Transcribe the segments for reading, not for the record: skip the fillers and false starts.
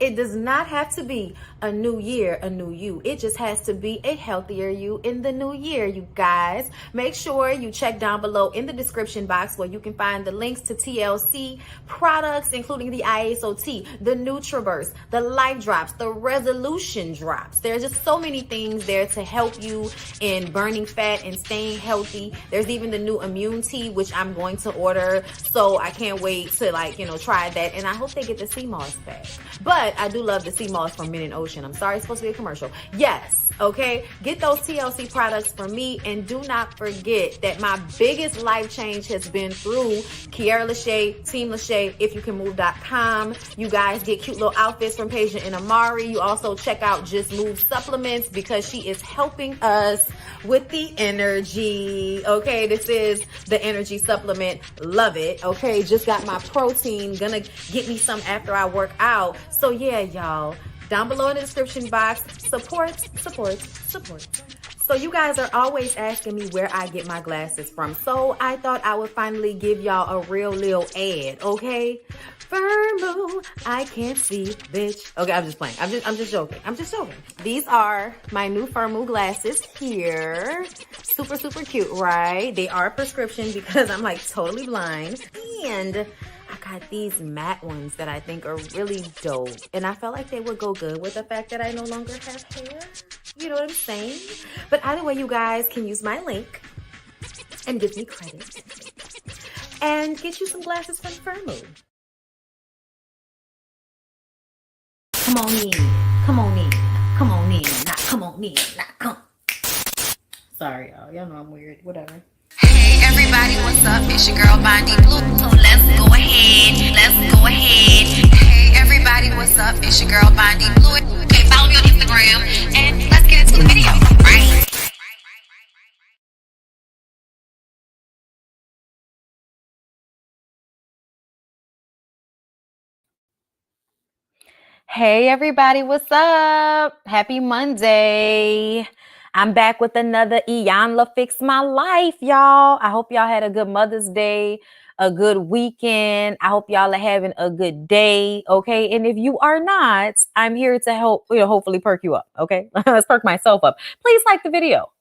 It does not have to be a new year, a new you. It just has to be a healthier you in the new year, you guys. Make sure you check down below in the description box where you can find the links to TLC products, including the ISOT, the Nutriverse, the Life Drops, the Resolution Drops. There's just so many things there to help you in burning fat and staying healthy. There's even the new immune tea, which I'm going to order. So I can't wait to try that. And I hope they get the sea moss back. But I do love the sea moss from Mint and Ocean. I'm sorry, it's supposed to be a commercial. Yes, okay? Get those TLC products from me. And do not forget that my biggest life change has been through Kiara LASHAE, Team LASHAE, ifyoucanmove.com. You guys get cute little outfits from Peja and Amari. You also check out Just Move supplements because she is helping us with the energy. Okay, this is the energy supplement. Love it. Okay, just got my protein. Gonna get me some after I work out. So yeah, y'all, down below in the description box, support. So you guys are always asking me where I get my glasses from. So I thought I would finally give y'all a real little ad, okay? Firmoo, I can't see, bitch. Okay, I'm just playing. I'm just joking. These are my new Firmoo glasses here. Super cute, right? They are prescription because I'm totally blind. And I got these matte ones that I think are really dope. And I felt like they would go good with the fact that I no longer have hair. You know what I'm saying? But either way, you guys can use my link and give me credit and get you some glasses from Firmoo. Come on in. Sorry, y'all. Y'all know I'm weird. Whatever. Hey everybody, what's up? It's your girl Bondy Blue. Let's go ahead. Hey everybody, what's up? It's your girl Bondy Blue. Okay, follow me on Instagram and let's get into the video, right? Hey everybody, what's up? Happy Monday. I'm back with another Iyanla Fix My Life, y'all. I hope y'all had a good Mother's Day, a good weekend. I hope y'all are having a good day, okay? And if you are not, I'm here to help, hopefully perk you up, okay? Let's perk myself up. Please like the video.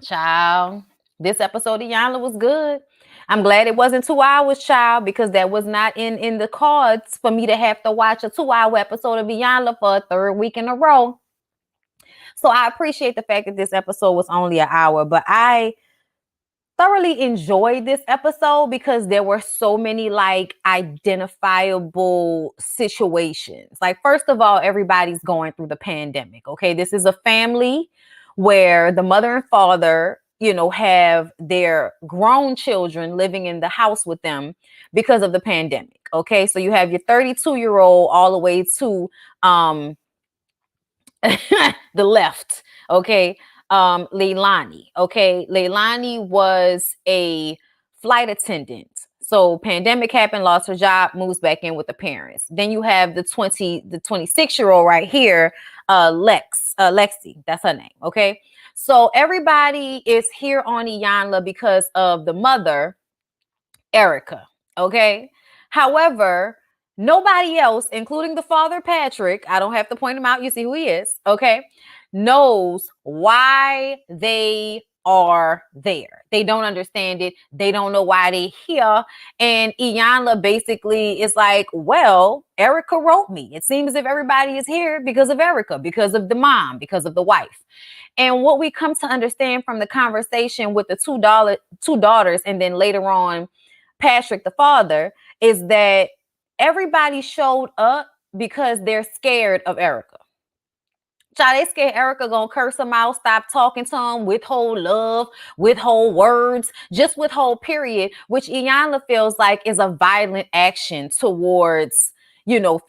Child, this episode of Iyanla was good. I'm glad it wasn't 2 hours, child, because that was not in the cards for me to have to watch a 2-hour episode of Iyanla for a third week in a row. So I appreciate the fact that this episode was only an hour, but I thoroughly enjoyed this episode because there were so many identifiable situations. First of all, everybody's going through the pandemic. Okay, this is a family where the mother and father, have their grown children living in the house with them because of the pandemic. Okay, so you have your 32-year-old all the way to the left. Okay, Leilani. Okay, Leilani was a flight attendant. So pandemic happened, lost her job, moves back in with the parents. Then you have the 26-year-old right here, Lexi. That's her name. Okay. So everybody is here on Iyanla because of the mother, Erica. Okay. However, nobody else, including the father, Patrick, I don't have to point him out. You see who he is. Okay. Knows why they are there. They don't understand it. They don't know why they're here. And Iyanla basically is like, well, Erica wrote me. It seems as if everybody is here because of Erica, because of the mom, because of the wife. And what we come to understand from the conversation with the two daughters, and then later on, Patrick, the father, is that everybody showed up because they're scared of Erica. Child, they scared Erica gonna curse them out, stop talking to them, withhold love, withhold words, just withhold period, which Iyanla feels like is a violent action towards,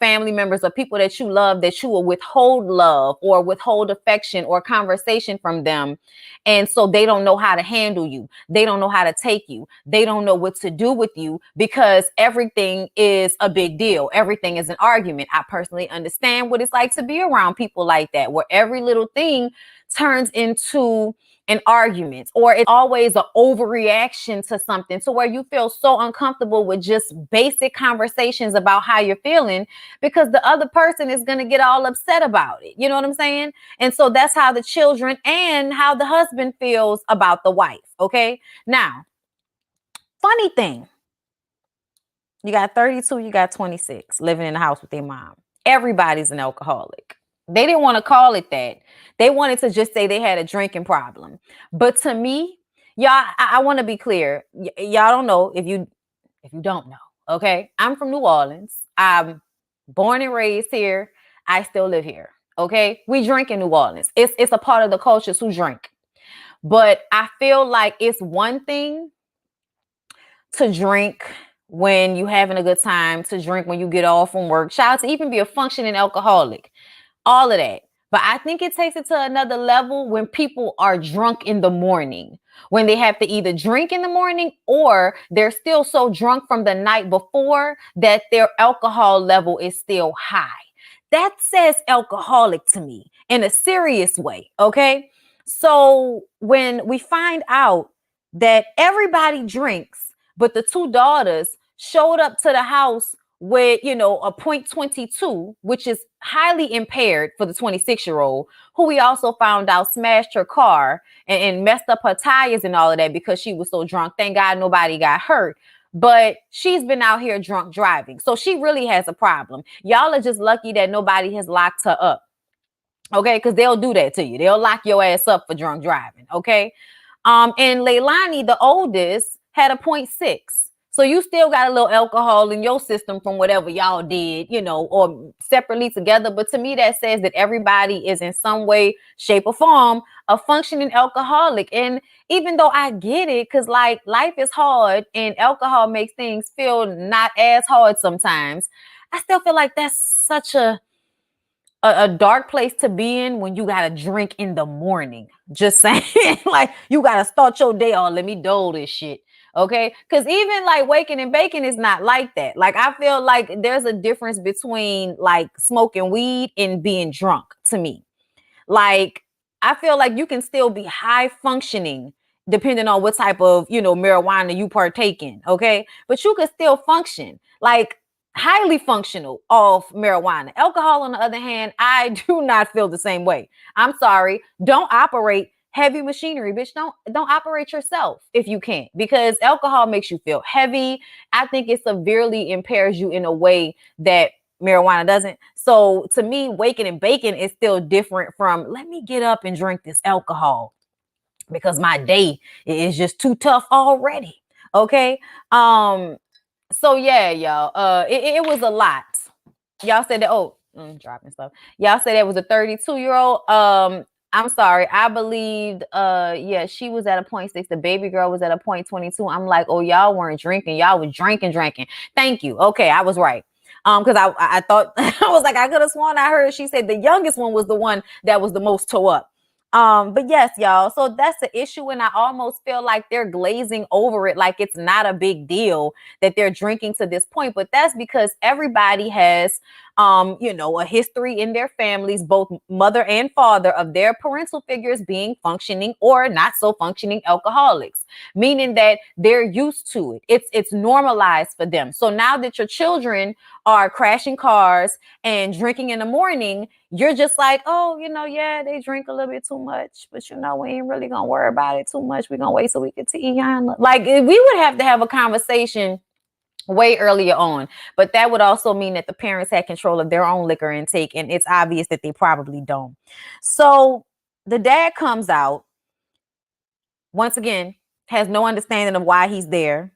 family members or people that you love, that you will withhold love or withhold affection or conversation from them. And so they don't know how to handle you. They don't know how to take you. They don't know what to do with you because everything is a big deal. Everything is an argument. I personally understand what it's like to be around people like that, where every little thing turns into an argument, or it's always an overreaction to something, to where you feel so uncomfortable with just basic conversations about how you're feeling because the other person is going to get all upset about it. You know what I'm saying? And so that's how the children and how the husband feels about the wife. Okay. Now, funny thing, you got 32, you got 26 living in the house with their mom. Everybody's an alcoholic. They didn't want to call it that. They wanted to just say they had a drinking problem. But to me, y'all, I want to be clear. Y'all don't know if you don't know. Okay. I'm from New Orleans. I'm born and raised here. I still live here. Okay. We drink in New Orleans. It's a part of the culture to drink. But I feel like it's one thing to drink when you having a good time, to drink when you get off from work. Shout out to even be a functioning alcoholic. All of that. But I think it takes it to another level when people are drunk in the morning, when they have to either drink in the morning or they're still so drunk from the night before that their alcohol level is still high. That says alcoholic to me in a serious way. Okay. So when we find out that everybody drinks, but the two daughters showed up to the house with, a .22, which is highly impaired for the 26-year-old, who we also found out smashed her car and messed up her tires and all of that because she was so drunk. Thank God nobody got hurt. But she's been out here drunk driving. So she really has a problem. Y'all are just lucky that nobody has locked her up. Okay, because they'll do that to you. They'll lock your ass up for drunk driving. Okay. And Leilani, the oldest, had a .6. So you still got a little alcohol in your system from whatever y'all did, or separately together. But to me, that says that everybody is in some way, shape, or form a functioning alcoholic. And even though I get it, because like life is hard and alcohol makes things feel not as hard sometimes, I still feel like that's such a dark place to be in when you gotta drink in the morning. Just saying, like you gotta start your day on. Let me dole this shit. Okay. Because even like waking and baking is not like that. Like I feel like there's a difference between like smoking weed and being drunk to me. Like I feel like you can still be high functioning depending on what type of, marijuana you partake in. Okay. But you can still function like highly functional off marijuana. Alcohol, on the other hand, I do not feel the same way. I'm sorry. Don't operate heavy machinery, bitch. Don't operate yourself if you can't, because alcohol makes you feel heavy. I think it severely impairs you in a way that marijuana doesn't. So to me, waking and baking is still different from let me get up and drink this alcohol because my day is just too tough already. Okay. So yeah, y'all, it was a lot. Y'all said that, dropping stuff. Y'all said that was a 32-year-old. I'm sorry. I believed, yeah, she was at a .6. The baby girl was at a .22. I'm like, oh, y'all weren't drinking. Y'all was drinking. Thank you. Okay. I was right. Because I thought, I was like, I could have sworn I heard she said the youngest one was the one that was the most toe up. But yes, y'all. So that's the issue. And I almost feel like they're glazing over it. Like it's not a big deal that they're drinking to this point, but that's because everybody has a history in their families, both mother and father, of their parental figures being functioning or not so functioning alcoholics, meaning that they're used to it. It's normalized for them. So now that your children are crashing cars and drinking in the morning, you're just like, oh, yeah, they drink a little bit too much, but we ain't really gonna worry about it too much. We're gonna wait till we get to Iyanla. Like, we would have to have a conversation way earlier on, but that would also mean that the parents had control of their own liquor intake, and it's obvious that they probably don't. So the dad comes out, once again, has no understanding of why he's there.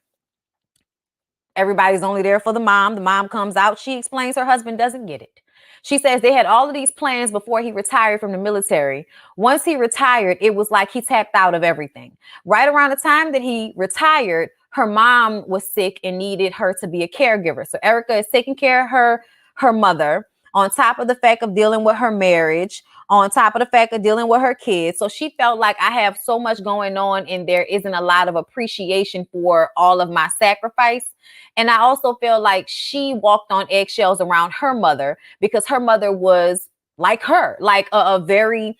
Everybody's only there for the mom. The mom comes out. She explains her husband doesn't get it. She says they had all of these plans before he retired from the military. Once he retired, it was like he tapped out of everything. Right around the time that he retired, her mom was sick and needed her to be a caregiver. So Erica is taking care of her mother, on top of the fact of dealing with her marriage, on top of the fact of dealing with her kids. So she felt like, I have so much going on and there isn't a lot of appreciation for all of my sacrifice. And I also feel like she walked on eggshells around her mother, because her mother was like her, like a very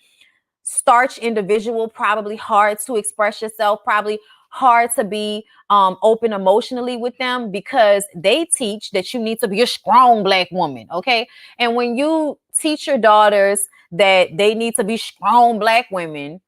starch individual, probably hard to express yourself, probably hard to be open emotionally with them, because they teach that you need to be a strong Black woman. Okay. And when you teach your daughters that they need to be strong Black women,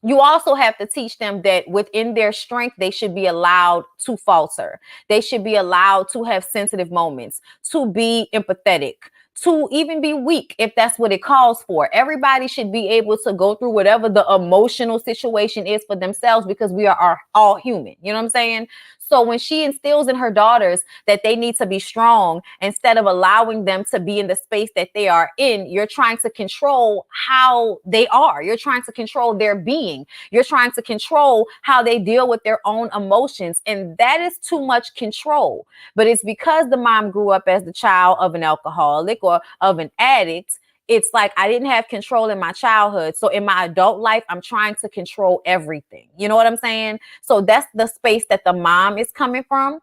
you also have to teach them that within their strength, they should be allowed to falter. They should be allowed to have sensitive moments, to be empathetic, to even be weak if that's what it calls for. Everybody should be able to go through whatever the emotional situation is for themselves, because we are all human. You know what I'm saying? So when she instills in her daughters that they need to be strong, instead of allowing them to be in the space that they are in, you're trying to control how they are. You're trying to control their being. You're trying to control how they deal with their own emotions. And that is too much control. But it's because the mom grew up as the child of an alcoholic or of an addict. It's like, I didn't have control in my childhood. So in my adult life, I'm trying to control everything. You know what I'm saying? So that's the space that the mom is coming from.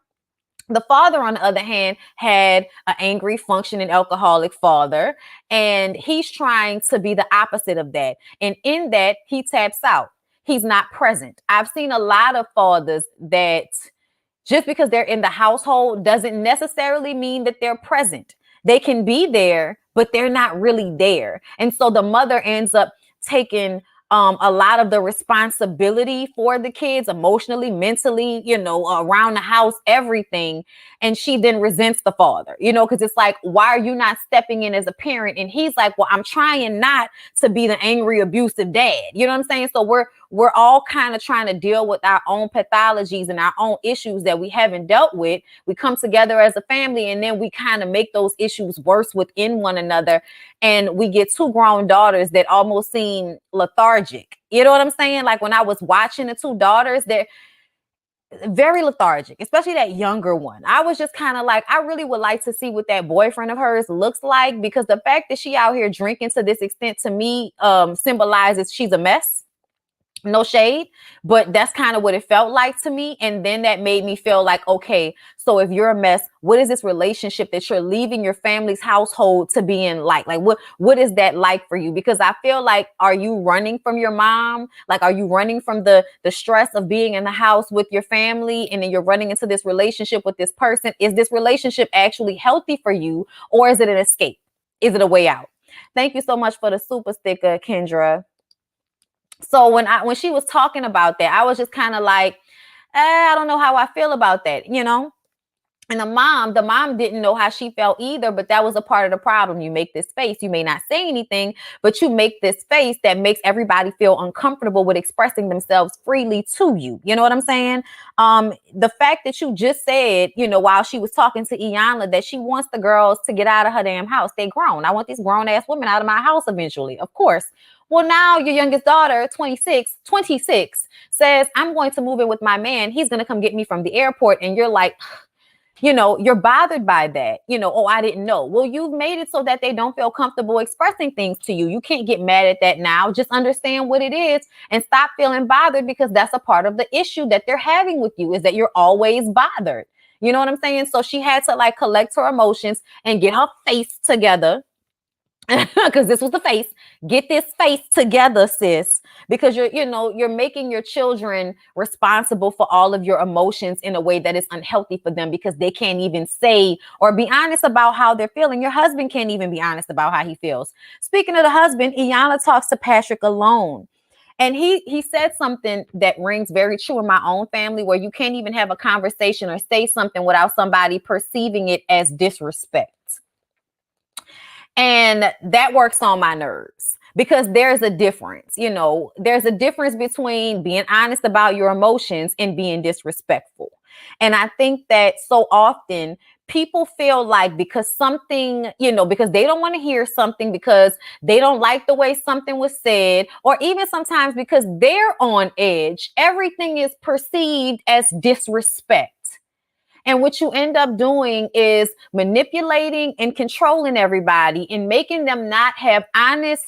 The father, on the other hand, had an angry, functioning alcoholic father, and he's trying to be the opposite of that. And in that, he taps out. He's not present. I've seen a lot of fathers that just because they're in the household doesn't necessarily mean that they're present. They can be there, but they're not really there. And so the mother ends up taking a lot of the responsibility for the kids emotionally, mentally, around the house, everything. And she then resents the father, because it's like, why are you not stepping in as a parent? And he's like, well, I'm trying not to be the angry, abusive dad. You know what I'm saying? So we're all kind of trying to deal with our own pathologies and our own issues that we haven't dealt with. We come together as a family, and then we kind of make those issues worse within one another. And we get two grown daughters that almost seem lethargic. You know what I'm saying? Like, when I was watching the two daughters, they're very lethargic, especially that younger one. I was just kind of like, I really would like to see what that boyfriend of hers looks like, because the fact that she out here drinking to this extent, to me, symbolizes she's a mess. No shade, but that's kind of what it felt like to me. And then that made me feel like, okay, so if you're a mess, what is this relationship that you're leaving your family's household to be in like? Like, what is that like for you? Because I feel like, are you running from your mom? Like, are you running from the stress of being in the house with your family, and then you're running into this relationship with this person? Is this relationship actually healthy for you, or is it an escape? Is it a way out? Thank you so much for the super sticker, Kendra. So when she was talking about that, I was just kind of like, I don't know how I feel about that, And the mom didn't know how she felt either, but that was a part of the problem. You make this face, you may not say anything, but you make this face that makes everybody feel uncomfortable with expressing themselves freely to you. You know what I'm saying? The fact that you just said, while she was talking to Iyanla, that she wants the girls to get out of her damn house. They grown. I want these grown ass women out of my house eventually, of course. Well, now your youngest daughter, 26, says, I'm going to move in with my man. He's going to come get me from the airport. And you're like, you're bothered by that. Oh, I didn't know. Well, you've made it so that they don't feel comfortable expressing things to you. You can't get mad at that now. Just understand what it is and stop feeling bothered, because that's a part of the issue that they're having with you, is that you're always bothered. You know what I'm saying? So she had to like collect her emotions and get her face together. Because this was the face. Get this face together, sis. Because you're making your children responsible for all of your emotions in a way that is unhealthy for them, because they can't even say or be honest about how they're feeling. Your husband can't even be honest about how he feels. Speaking of the husband, Iyanla talks to Patrick alone. And he said something that rings very true in my own family, where you can't even have a conversation or say something without somebody perceiving it as disrespect. And that works on my nerves, because there's a difference. There's a difference between being honest about your emotions and being disrespectful. And I think that so often people feel like because something, because they don't want to hear something, because they don't like the way something was said, or even sometimes because they're on edge, everything is perceived as disrespect. And what you end up doing is manipulating and controlling everybody and making them not have honest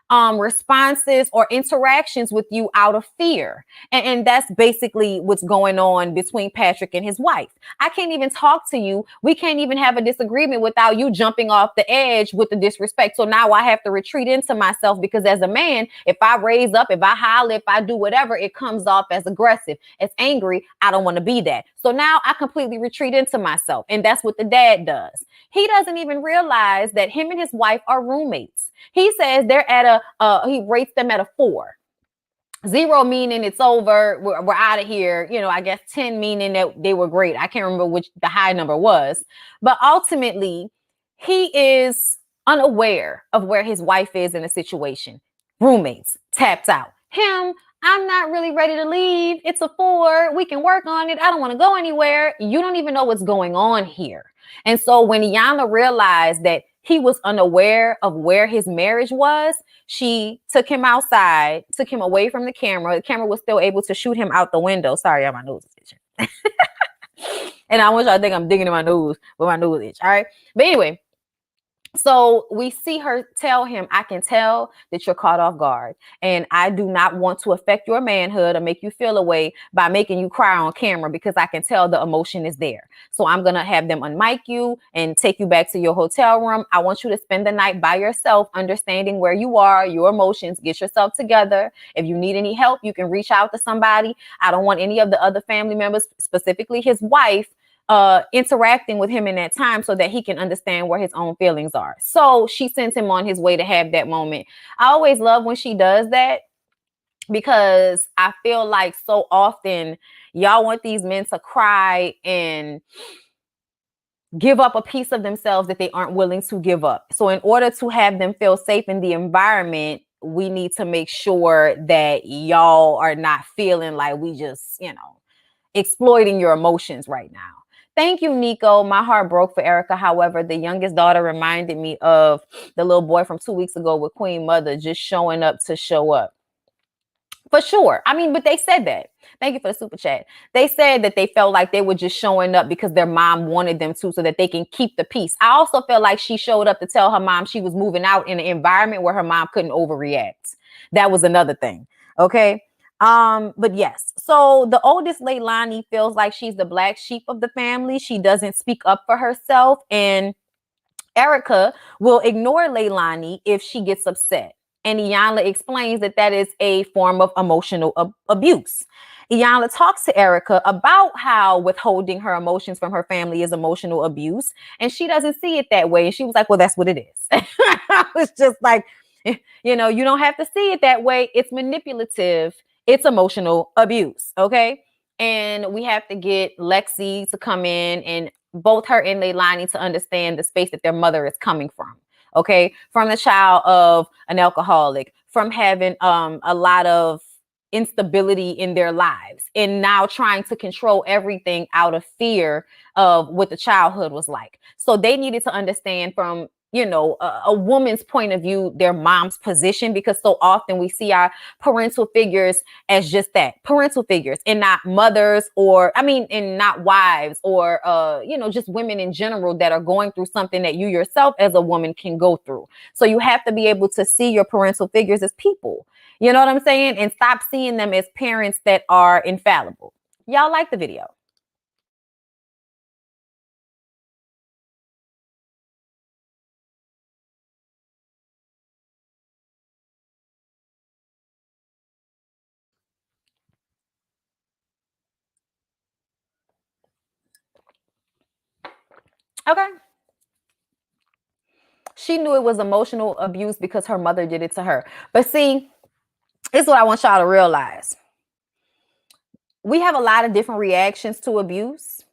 responses or interactions with you out of fear. And that's basically what's going on between Patrick and his wife. I can't even talk to you. We can't even have a disagreement without you jumping off the edge with the disrespect. So now I have to retreat into myself, because as a man, if I raise up, if I holler, if I do whatever, it comes off as aggressive, as angry. I don't want to be that. So now I completely retreat into myself. And that's what the dad does. He doesn't even realize that him and his wife are roommates. He says they're at he rates them at a 4. 0 meaning it's over, we're out of here. I guess 10 meaning that they were great. I can't remember which the high number was. But ultimately, he is unaware of where his wife is in a situation. Roommates, tapped out. Him, I'm not really ready to leave. It's a 4. We can work on it. I don't want to go anywhere. You don't even know what's going on here. And so when Iyanla realized that he was unaware of where his marriage was, she took him outside, took him away from the camera. The camera was still able to shoot him out the window. Sorry, my nose is itching. And I want y'all to think I'm digging in my nose with my nose itch. All right. But anyway, so we see her tell him, I can tell that you're caught off guard, and I do not want to affect your manhood or make you feel a way by making you cry on camera, because I can tell the emotion is there. So I'm going to have them unmic you and take you back to your hotel room. I want you to spend the night by yourself, understanding where you are, your emotions, get yourself together. If you need any help, you can reach out to somebody. I don't want any of the other family members, specifically his wife, interacting with him in that time, so that he can understand where his own feelings are. So she sends him on his way to have that moment. I always love when she does that, because I feel like so often y'all want these men to cry and give up a piece of themselves that they aren't willing to give up. So in order to have them feel safe in the environment, we need to make sure that y'all are not feeling like we just, exploiting your emotions right now. Thank you, Nico. My heart broke for Erica. However, the youngest daughter reminded me of the little boy from 2 weeks ago with Queen Mother, just showing up to show up. For sure. I mean, but they said that. Thank you for the super chat. They said that they felt like they were just showing up because their mom wanted them to, so that they can keep the peace. I also felt like she showed up to tell her mom she was moving out in an environment where her mom couldn't overreact. That was another thing. Okay. But yes, so the oldest, Leilani, feels like she's the black sheep of the family. She doesn't speak up for herself, and Erica will ignore Leilani if she gets upset. And Iyanla explains that that is a form of emotional abuse. Iyanla talks to Erica about how withholding her emotions from her family is emotional abuse, and she doesn't see it that way. And she was like, well, that's what it is. I was just like, you don't have to see it that way. It's manipulative. It's emotional abuse. Okay. And we have to get Lexi to come in, and both her and Leilani to understand the space that their mother is coming from. Okay. From the child of an alcoholic, from having a lot of instability in their lives, and now trying to control everything out of fear of what the childhood was like. So they needed to understand from a woman's point of view, their mom's position, because so often we see our parental figures as just that, parental figures, and not mothers, and not wives, or just women in general that are going through something that you yourself as a woman can go through. So you have to be able to see your parental figures as people, you know what I'm saying? And stop seeing them as parents that are infallible. Y'all like the video? Okay. She knew it was emotional abuse because her mother did it to her. But see, this is what I want y'all to realize. We have a lot of different reactions to abuse.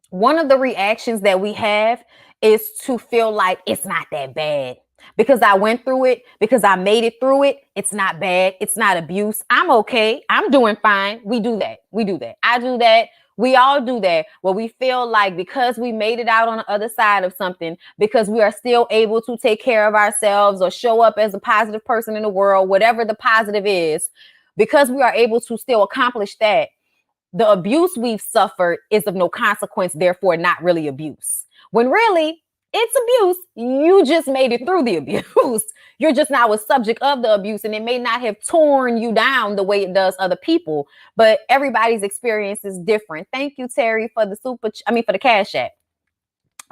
One of the reactions that we have is to feel like it's not that bad. Because I went through it, because I made it through it, it's not bad. It's not abuse. I'm okay. I'm doing fine. We do that. We do that. I do that. We all do that. Where we feel like because we made it out on the other side of something, because we are still able to take care of ourselves or show up as a positive person in the world, whatever the positive is, because we are able to still accomplish that, the abuse we've suffered is of no consequence, therefore not really abuse. When really, it's abuse. You just made it through the abuse. You're just now a subject of the abuse, and it may not have torn you down the way it does other people, but everybody's experience is different. Thank you, Terry, for the for the Cash App.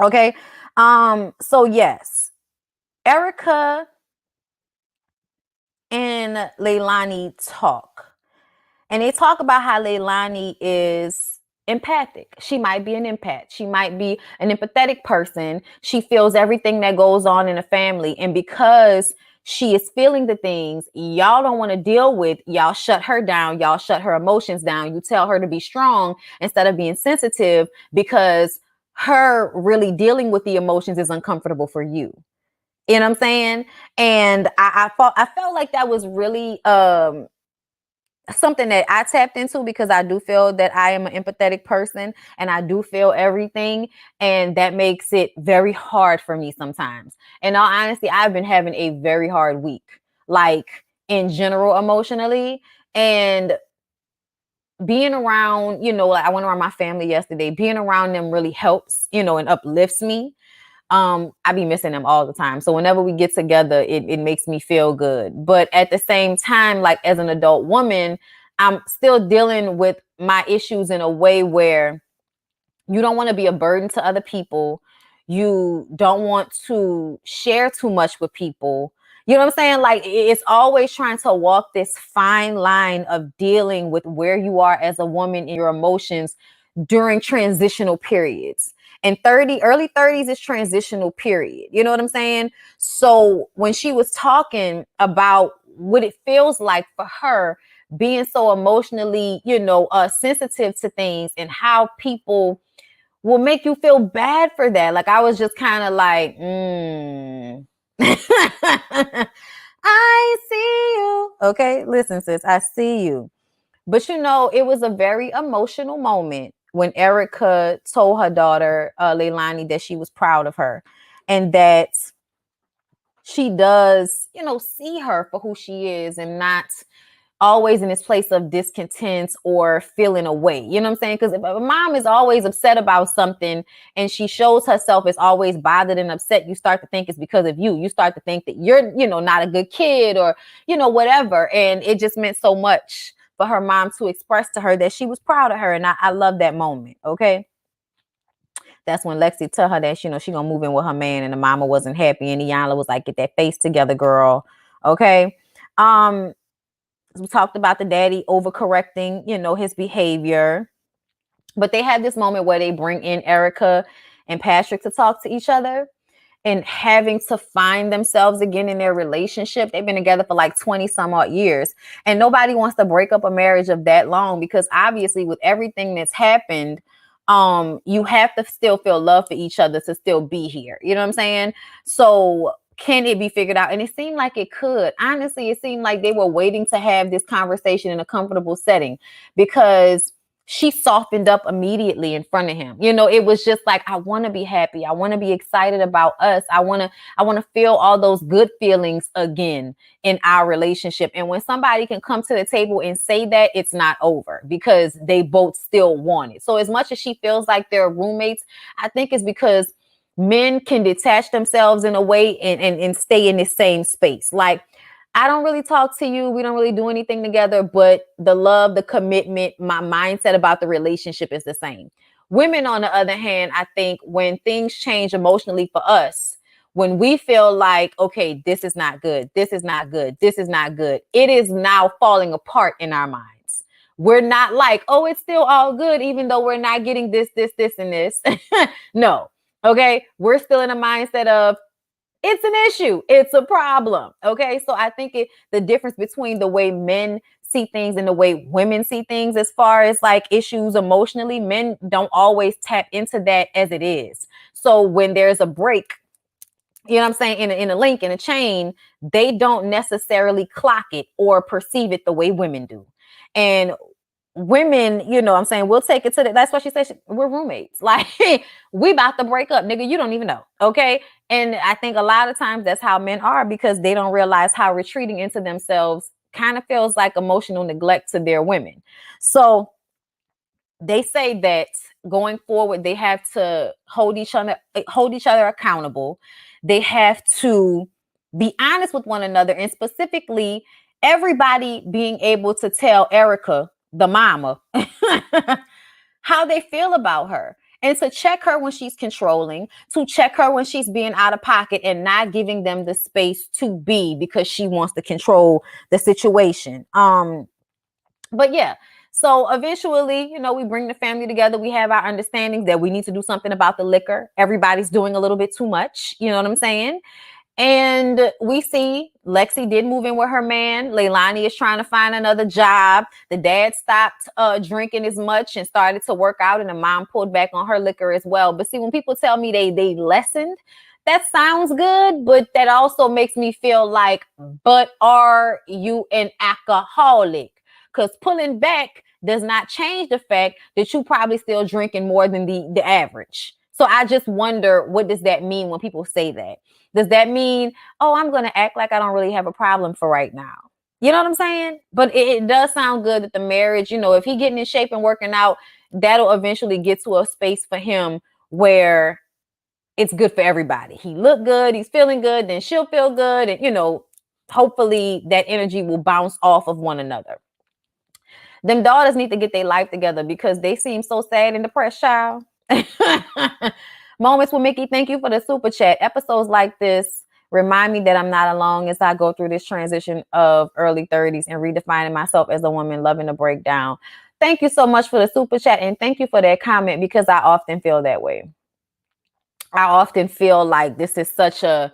Okay. So yes, Erica and Leilani talk. And they talk about how Leilani is empathic. She might be an empath. She might be an empathetic person. She feels everything that goes on in a family. And because she is feeling the things y'all don't want to deal with, y'all shut her down. Y'all shut her emotions down. You tell her to be strong instead of being sensitive, because her really dealing with the emotions is uncomfortable for you. You know what I'm saying? And I felt like that was really something that I tapped into, because I do feel that I am an empathetic person and I do feel everything. And that makes it very hard for me sometimes. In all honesty, I've been having a very hard week, like in general, emotionally. And being around, like I went around my family yesterday, being around them really helps, and uplifts me. I be missing them all the time. So whenever we get together, it makes me feel good. But at the same time, like as an adult woman, I'm still dealing with my issues in a way where you don't want to be a burden to other people. You don't want to share too much with people. You know what I'm saying? Like it's always trying to walk this fine line of dealing with where you are as a woman in your emotions during transitional periods. And early 30s is transitional period. You know what I'm saying? So when she was talking about what it feels like for her being so emotionally, sensitive to things, and how people will make you feel bad for that. Like I was just kind of like, I see you. Okay, listen, sis, I see you. But it was a very emotional moment when Erica told her daughter, Leilani, that she was proud of her and that she does, see her for who she is and not always in this place of discontent or feeling away. You know what I'm saying? Because if a mom is always upset about something and she shows herself as always bothered and upset, you start to think it's because of you. You start to think that you're, not a good kid or, whatever. And it just meant so much for her mom to express to her that she was proud of her. And I love that moment. Okay. That's when Lexi told her that, she gonna move in with her man, and the mama wasn't happy. And Iyanla was like, get that face together, girl. Okay. We talked about the daddy overcorrecting, his behavior. But they had this moment where they bring in Erica and Patrick to talk to each other and having to find themselves again in their relationship. They've been together for like 20 some odd years. And nobody wants to break up a marriage of that long, because obviously with everything that's happened, you have to still feel love for each other to still be here. You know what I'm saying? So can it be figured out? And it seemed like it could. Honestly, it seemed like they were waiting to have this conversation in a comfortable setting, because she softened up immediately in front of him. It was just like, I want to be happy. I want to be excited about us. I want to feel all those good feelings again in our relationship. And when somebody can come to the table and say that, it's not over, because they both still want it. So as much as she feels like they're roommates, I think it's because men can detach themselves in a way and stay in the same space. Like, I don't really talk to you. We don't really do anything together, but the love, the commitment, my mindset about the relationship is the same. Women, on the other hand, I think when things change emotionally for us, when we feel like, okay, this is not good, this is not good, this is not good, it is now falling apart in our minds. We're not like, oh, it's still all good, even though we're not getting this, and this. No. Okay. We're still in a mindset of it's an issue. It's a problem. Okay. So I think the difference between the way men see things and the way women see things as far as like issues emotionally, men don't always tap into that as it is. So when there's a break, you know what I'm saying, in a link, in a chain, they don't necessarily clock it or perceive it the way women do. And women, you know what I'm saying, we'll take it to that's why she said we're roommates. Like, we about to break up, nigga. You don't even know. Okay. And I think a lot of times that's how men are, because they don't realize how retreating into themselves kind of feels like emotional neglect to their women. So they say that going forward, they have to hold each other accountable. They have to be honest with one another, and specifically everybody being able to tell Erica, the mama, how they feel about her, and to check her when she's controlling, to check her when she's being out of pocket and not giving them the space to be because she wants to control the situation. But yeah, so eventually, you know, we bring the family together. We have our understandings that we need to do something about the liquor. Everybody's doing a little bit too much. You know what I'm saying? And we see Lexi did move in with her man. Leilani is trying to find another job. The dad stopped drinking as much and started to work out, and the mom pulled back on her liquor as well. But see, when people tell me they lessened, that sounds good, but that also makes me feel like, but are you an alcoholic? Because pulling back does not change the fact that you probably still drinking more than the average. So I just wonder, what does that mean when people say that? Does that mean, oh, I'm going to act like I don't really have a problem for right now? You know what I'm saying? But it does sound good that the marriage, you know, if he getting in shape and working out, that'll eventually get to a space for him where it's good for everybody. He look good, he's feeling good, then she'll feel good. And, you know, hopefully that energy will bounce off of one another. Them daughters need to get their life together because they seem so sad and depressed, child. Moments with Mickey, thank you for the super chat. Episodes like this remind me that I'm not alone as I go through this transition of early 30s and redefining myself as a woman, loving the breakdown. Thank you so much for the super chat, and thank you for that comment, because I often feel that way. I often feel like this is such a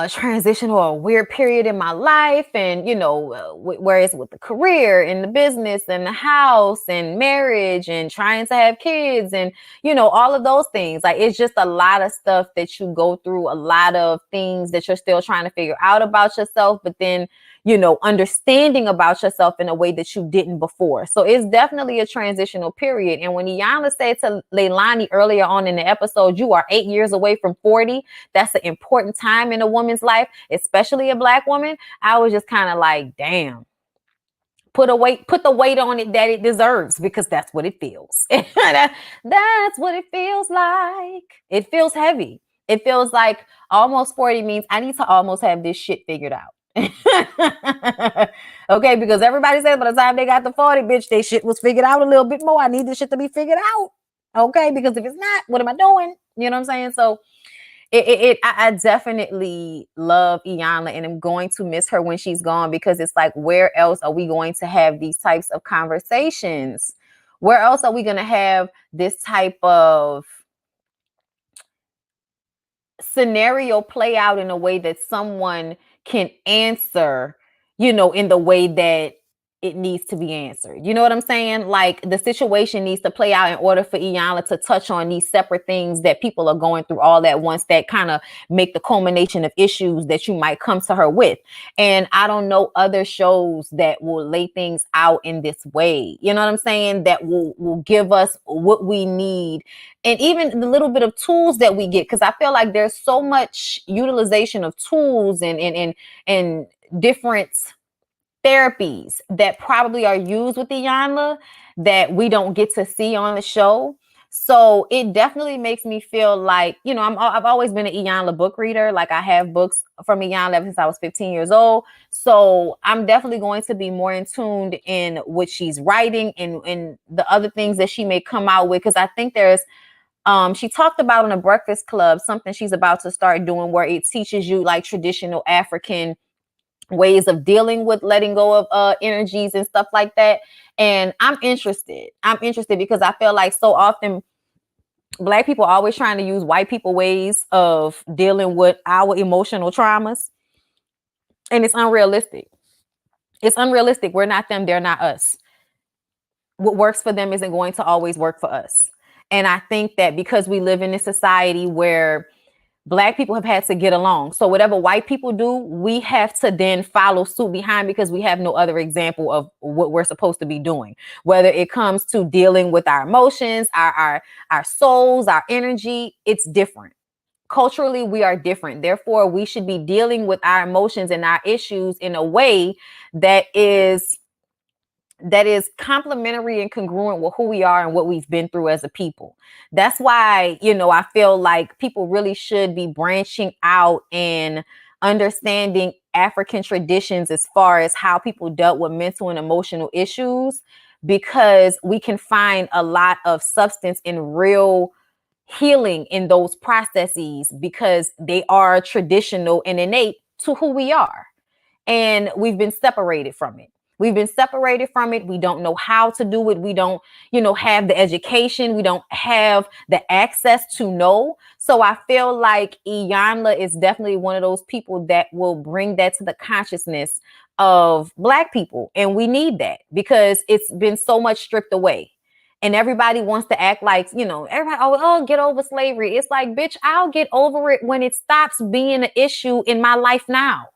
transition or a weird period in my life, and you know, whereas with the career and the business and the house and marriage and trying to have kids and you know, all of those things, like it's just a lot of stuff that you go through, a lot of things that you're still trying to figure out about yourself, but then you know, understanding about yourself in a way that you didn't before. So it's definitely a transitional period. And when Iyanla said to Leilani earlier on in the episode, you are 8 years away from 40, that's an important time in a woman's life, especially a Black woman. I was just kind of like, damn, put the weight on it that it deserves, because that's what it feels. That's what it feels like. It feels heavy. It feels like almost 40 means I need to almost have this shit figured out. Okay, because everybody says by the time they got to 40, bitch, they shit was figured out a little bit more. I need this shit to be figured out. Okay, because if it's not, what am I doing? You know what I'm saying? So I definitely love Iyanla, and I'm going to miss her when she's gone, because it's like, where else are we going to have these types of conversations? Where else are we going to have this type of scenario play out in a way that someone can answer, you know, in the way that it needs to be answered? You know what I'm saying? Like, the situation needs to play out in order for Iyanla to touch on these separate things that people are going through all at once, that kind of make the culmination of issues that you might come to her with. And I don't know other shows that will lay things out in this way. You know what I'm saying? That will give us what we need, and even the little bit of tools that we get, because I feel like there's so much utilization of tools and different therapies that probably are used with Iyanla that we don't get to see on the show. So it definitely makes me feel like, you know, I've always been an Iyanla book reader. Like, I have books from Iyanla ever since I was 15 years old. So I'm definitely going to be more in tuned in what she's writing and the other things that she may come out with, because I think there's she talked about in a Breakfast Club something she's about to start doing where it teaches you like traditional African ways of dealing with letting go of energies and stuff like that. And I'm interested because I feel like so often Black people are always trying to use white people ways of dealing with our emotional traumas. And it's unrealistic. It's unrealistic. We're not them. They're not us. What works for them isn't going to always work for us. And I think that because we live in a society where Black people have had to get along. So whatever white people do, we have to then follow suit behind because we have no other example of what we're supposed to be doing. Whether it comes to dealing with our emotions, our souls, our energy, it's different. Culturally, we are different. Therefore, we should be dealing with our emotions and our issues in a way that is complementary and congruent with who we are and what we've been through as a people. That's why, I feel like people really should be branching out and understanding African traditions as far as how people dealt with mental and emotional issues, because we can find a lot of substance in real healing in those processes because they are traditional and innate to who we are. And we've been separated from it. We've been separated from it. We don't know how to do it. We don't, have the education. We don't have the access to know. So I feel like Iyanla is definitely one of those people that will bring that to the consciousness of Black people. And we need that because it's been so much stripped away. And everybody wants to act like, everybody, oh, get over slavery. It's like, bitch, I'll get over it when it stops being an issue in my life now.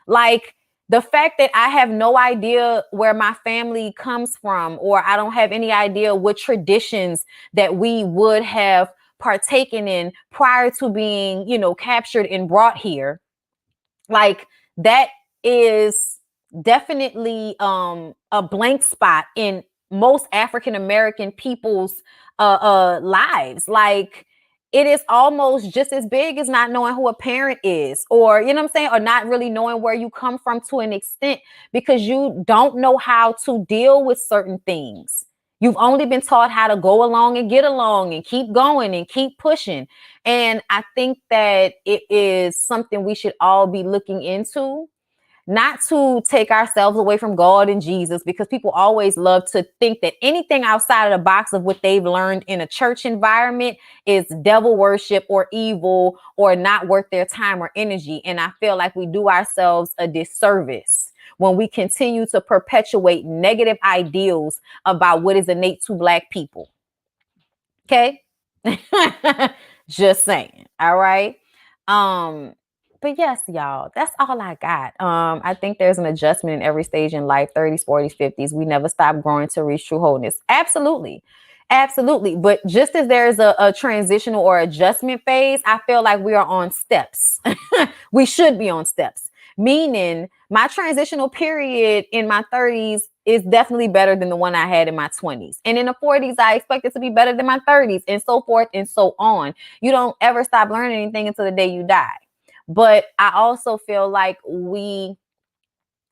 Like, the fact that I have no idea where my family comes from, or I don't have any idea what traditions that we would have partaken in prior to being, captured and brought here. Like, that is definitely a blank spot in most African American people's lives. Like, it is almost just as big as not knowing who a parent is, or, or not really knowing where you come from to an extent, because you don't know how to deal with certain things. You've only been taught how to go along and get along and keep going and keep pushing. And I think that it is something we should all be looking into. Not to take ourselves away from God and Jesus, because people always love to think that anything outside of the box of what they've learned in a church environment is devil worship or evil or not worth their time or energy. And I feel like we do ourselves a disservice when we continue to perpetuate negative ideals about what is innate to Black people. Okay? Just saying. All right. But yes, y'all, that's all I got. I think there's an adjustment in every stage in life, 30s, 40s, 50s. We never stop growing to reach true wholeness. Absolutely. Absolutely. But just as there's a transitional or adjustment phase, I feel like we are on steps. We should be on steps. Meaning my transitional period in my 30s is definitely better than the one I had in my 20s. And in the 40s, I expect it to be better than my 30s, and so forth and so on. You don't ever stop learning anything until the day you die. But I also feel like we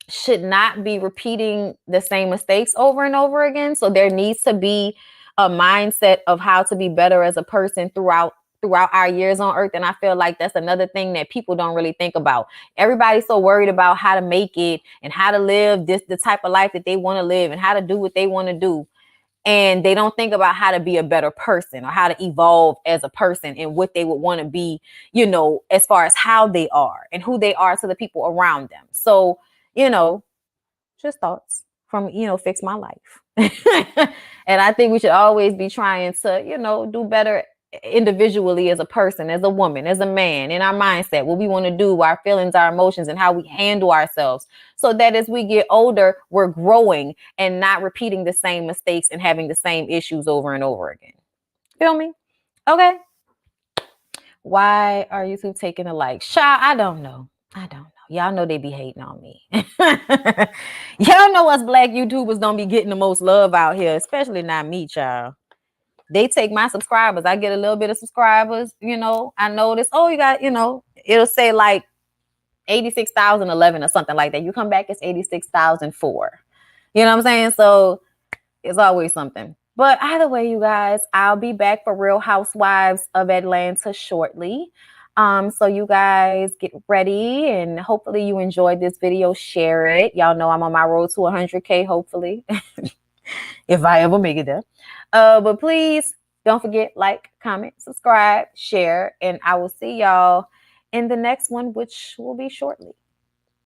should not be repeating the same mistakes over and over again. So there needs to be a mindset of how to be better as a person throughout our years on earth. And I feel like that's another thing that people don't really think about. Everybody's so worried about how to make it and how to live the type of life that they want to live and how to do what they want to do. And they don't think about how to be a better person or how to evolve as a person and what they would want to be, as far as how they are and who they are to the people around them. So, just thoughts from, Fix My Life. And I think we should always be trying to, do better individually as a person, as a woman, as a man, in our mindset, what we want to do, our feelings, our emotions, and how we handle ourselves, so that as we get older, we're growing and not repeating the same mistakes and having the same issues over and over again. Feel me? Okay. Why are YouTube taking a like? I don't know. Y'all know they be hating on me. Y'all know us Black YouTubers don't be getting the most love out here, especially not me, child. They take my subscribers. I get a little bit of subscribers, I notice, you got, it'll say like 86,011 or something like that. You come back, it's 86,004. You know what I'm saying? So it's always something. But either way, you guys, I'll be back for Real Housewives of Atlanta shortly. So you guys get ready, and hopefully you enjoyed this video. Share it. Y'all know I'm on my road to 100K, hopefully, if I ever make it there. But please Don't forget, like, comment, subscribe, share, and I will see y'all in the next one, which will be shortly.